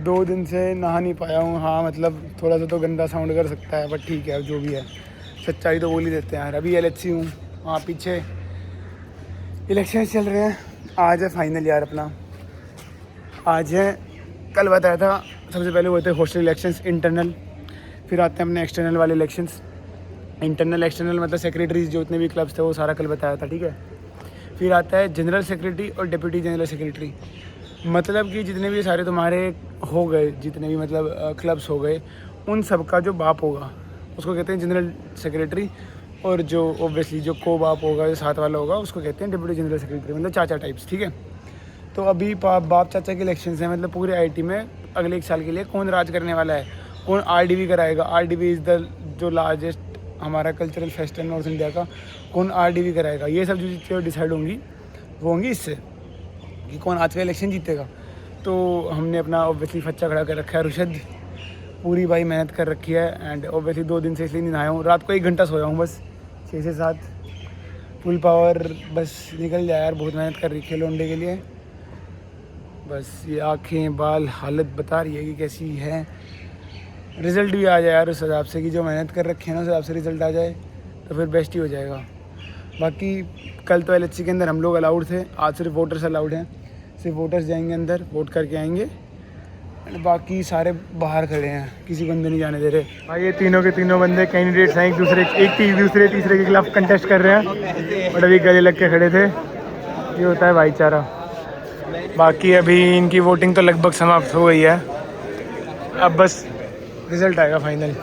2 दिन से नहा नहीं पाया हूँ। हाँ मतलब थोड़ा सा तो गंदा साउंड कर सकता है, बट ठीक है जो भी है, सच्चाई तो बोल ही देते हैं यार। अभी LHC हूँ, वहाँ पीछे इलेक्शन चल रहे हैं। आज है फाइनल यार अपना, आज है। कल बताया था सबसे पहले होते हैं हॉस्टल इलेक्शंस इंटरनल, फिर आते हैं अपने एक्सटर्नल वाले इलेक्शंस। इंटरनल एक्सटर्नल मतलब सेक्रेटरीज जो जितने भी क्लब्स थे वो सारा कल बताया था, ठीक है। फिर आता है जनरल सेक्रेटरी और डिप्टी जनरल सेक्रेटरी, मतलब कि जितने भी सारे तुम्हारे हो गए, जितने भी मतलब क्लब्स हो गए, उन सब का जो बाप होगा उसको कहते हैं जनरल सेक्रेटरी, और जो ओब्वियसली जो को बाप होगा, जो साथ वाला होगा, उसको कहते हैं डिप्टी जनरल सेक्रेटरी, मतलब चाचा टाइप्स, ठीक है। तो अभी बाप चाचा के इलेक्शंस हैं, मतलब पूरे IT में अगले 1 साल के लिए कौन राज करने वाला है, कौन RDV कराएगा। RDV इज़ द जो लार्जेस्ट हमारा कल्चरल फेस्ट है नॉर्थ इंडिया का, कौन RDV कराएगा। ये सब जो चीज़ें डिसाइड होंगी वो होंगी इससे कि कौन आज का इलेक्शन जीतेगा। तो हमने अपना ऑब्वियसली फच्चा खड़ा कर रखा है, रुशद पूरी भाई मेहनत कर रखी है। एंड ऑब्वियसली 2 दिन से इसलिए नहीं नहाया हूँ, रात को 1 घंटा सोया हूँ बस, 6 से 7 फुल पावर बस निकल जाए यार। बहुत मेहनत कर रही है लौंडे के लिए, बस ये आँखें बाल हालत बता रही है कि कैसी है। रिज़ल्ट भी आ जाए यार उस हिसाब से कि जो मेहनत कर रखी है ना उस हिसाब से रिज़ल्ट आ जाए तो फिर बेस्ट ही हो जाएगा। बाकी कल तो LHC के अंदर हम लोग अलाउड थे, आज सिर्फ वोटर्स अलाउड हैं। सिर्फ वोटर्स जाएंगे अंदर, वोट करके आएंगे, बाकी सारे बाहर खड़े हैं, किसी को अंदर नहीं जाने दे रहे। भाई ये तीनों के तीनों बंदे कैंडिडेट्स हैं, एक तीसरे के खिलाफ कंटेस्ट कर रहे हैं, बट अभी गले लग के खड़े थे। ये होता है भाईचारा। बाकी अभी इनकी वोटिंग तो लगभग समाप्त हो गई है, अब बस रिजल्ट आएगा फाइनल।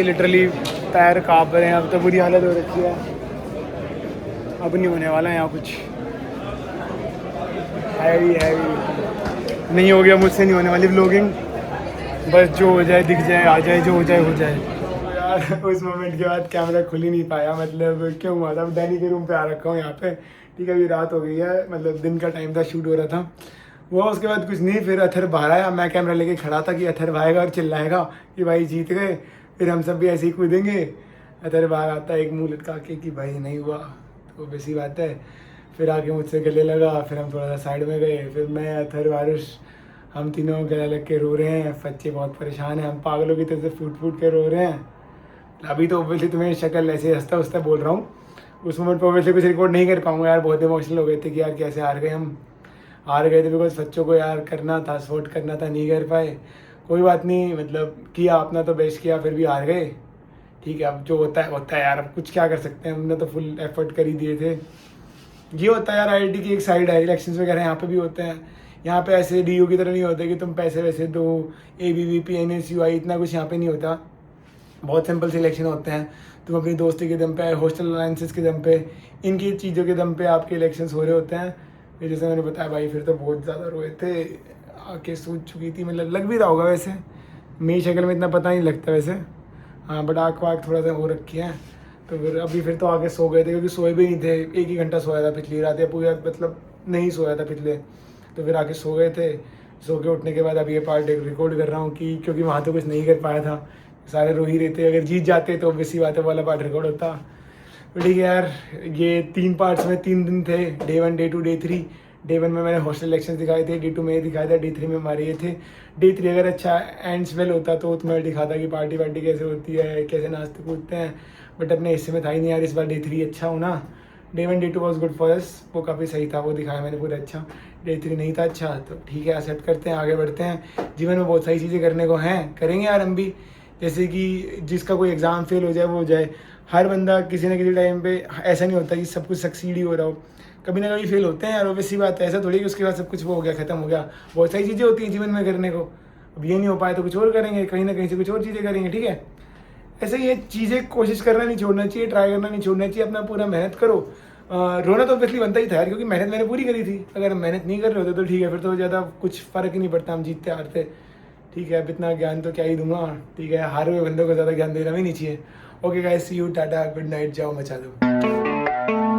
लिटरली पैर काँप रहे हैं, अब तो बुरी हालत हो रखी है। अब नहीं होने वाला है यहाँ कुछ, हैवी नहीं हो गया मुझसे, नहीं होने वाली व्लॉगिंग। बस जो हो जाए दिख जाए, आ जाए, जो हो जाए हो जाए यार। उस मोमेंट के बाद कैमरा खुल ही नहीं पाया, मतलब क्यों हुआ था। अब डैनी के रूम पे आ रखा हूँ यहाँ पे, ठीक है। अभी रात हो गई है, मतलब दिन का टाइम था, शूट हो रहा था वो। उसके बाद कुछ नहीं, फिर अथर बाहर आया, मैं कैमरा लेके खड़ा था कि अथर भाएगा और चिल्लाएगा कि भाई जीत गए, फिर हम सब भी ऐसे ही कूदेंगे। अथर बाहर आता है एक मुँह लटका के कि भाई नहीं हुआ, तो वैसी बात है। फिर आके मुझसे गले लगा, फिर हम थोड़ा सा साइड में गए, फिर मैं अथर वारुष हम तीनों गले लग के रो रहे हैं। बच्चे बहुत परेशान हैं, हम पागलों की तरह से फूट के रो रहे हैं। अभी तो ओबियसली तुम्हें शक्ल ऐसे हंसता हंसता बोल रहा हूँ, उस मोमेंट पर ओबियसली कुछ रिकॉर्ड नहीं कर पाऊँगा यार। बहुत इमोशनल हो गए थे कि यार कैसे हार गए हम। हार गए थे बिकॉज बच्चों को यार करना था, सपोर्ट करना था, नहीं कर पाए। कोई बात नहीं, मतलब किया अपना तो बेस्ट किया, फिर भी हार गए, ठीक है। अब जो होता है यार, अब कुछ क्या कर सकते हैं, हमने तो फुल एफर्ट कर ही दिए थे। ये होता है यार, IIT की एक साइड है, इलेक्शंस वगैरह यहाँ पे भी होते हैं। यहाँ पे ऐसे DU की तरह नहीं होता कि तुम पैसे वैसे दो, ABVP NSUI इतना कुछ यहाँ पे नहीं होता। बहुत सिंपल सिलेक्शन होते हैं, तुम अपनी दोस्ती के दम पे, हॉस्टल अलाइंसेस के दम पे, इनकी चीज़ों के दम पे आपके इलेक्शंस हो रहे होते हैं। फिर जैसे मैंने बताया भाई, फिर तो बहुत ज़्यादा रोए थे, आँखें सूज चुकी थी, मतलब लग भी रहा होगा वैसे, मेरी शक्ल में इतना पता नहीं लगता वैसे, हाँ, बट आँख वाँख थोड़ा सा हो रखी है। तो फिर तो आके सो गए थे, क्योंकि सोए भी नहीं थे। 1 ही घंटा सोया था पिछली रात, या पूरी रात मतलब नहीं सोया था पिछले, तो फिर आके सो गए थे। सो के उठने के बाद अब ये पार्ट रिकॉर्ड कर रहा हूँ कि क्योंकि वहाँ तो कुछ नहीं कर पाया था, सारे रो ही रहते। अगर जीत जाते तो ऑब्वियसली बात है वाला पार्ट रिकॉर्ड होता। तो ठीक है यार, ये 3 पार्ट्स में 3 दिन थे, Day 1 Day 2 Day 3। Day 1 में मैंने हॉस्टल इलेक्शन दिखाए थे, Day 2 में ये दिखाया था, Day 3 में हमारे ये थे। Day 3 अगर अच्छा एंड्स वेल होता तो तुम्हें दिखाता कि पार्टी वार्टी कैसे होती है, कैसे नाचते कूदते हैं, बट अपने हिस्से में था ही नहीं यार। इस बार Day 3 अच्छा हो ना। Day 1 Day 2 was good for us, वो काफ़ी सही था, वो दिखाया मैंने पूरा अच्छा। Day 3 नहीं था अच्छा, तो ठीक है, एक्सेप्ट करते हैं, आगे बढ़ते हैं। जीवन में बहुत सारी चीज़ें करने को हैं, करेंगे यार हम भी। जैसे कि जिसका कोई एग्ज़ाम फेल हो जाए वो हो जाए, हर बंदा किसी न किसी टाइम पे, ऐसा नहीं होता कि सब कुछ सक्सीड ही हो रहा हो, कभी ना कभी फेल होते हैं यार, ऑब्वियसली बात है। ऐसा थोड़ी कि उसके बाद सब कुछ वो हो गया, ख़त्म हो गया। बहुत सारी चीज़ें होती हैं जीवन में करने को, अब ये नहीं हो पाए तो कुछ और करेंगे, कहीं ना कहीं से कुछ और चीज़ें करेंगे, ठीक है। ऐसे ये चीज़ें कोशिश करना नहीं छोड़ना चाहिए, ट्राई करना नहीं छोड़ना चाहिए, अपना पूरा मेहनत करो। रोना तो ऑब्वियसली बनता ही था यार, क्योंकि मेहनत मैंने पूरी करी थी। अगर मेहनत नहीं कर रहे होते तो ठीक है, फिर तो ज़्यादा कुछ फ़र्क ही नहीं पड़ता, हम जीतते हारते। ठीक है, अब इतना ज्ञान तो क्या ही दूंगा। ठीक है, हारे हुए बंदों को ज़्यादा ज्ञान देना भी नहीं चाहिए। Okay guys, see you, ta-ta, good night, जाओ मचा दो।